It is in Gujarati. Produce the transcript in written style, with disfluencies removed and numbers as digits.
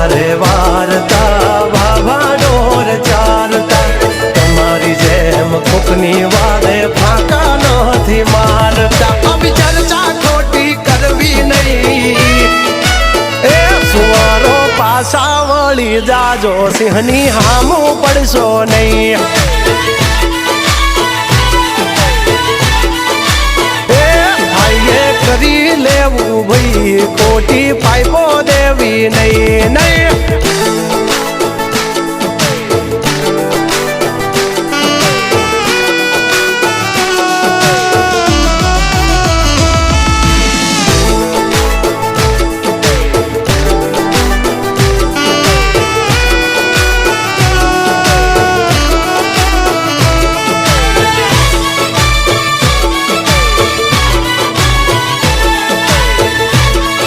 વારે વારતા વાવા ડોર ચાલતા તમારી જેમ કોકની વારે ફાંકા નથી મારતા અભી ચર્ચા ખોટી કરવી નહીં એ સુવારો પાછા વળી જાજો સિંહની હામું પડશો નહીં કરી લેવું ભાઈ ખોટી પાઇપો દેવી નહીં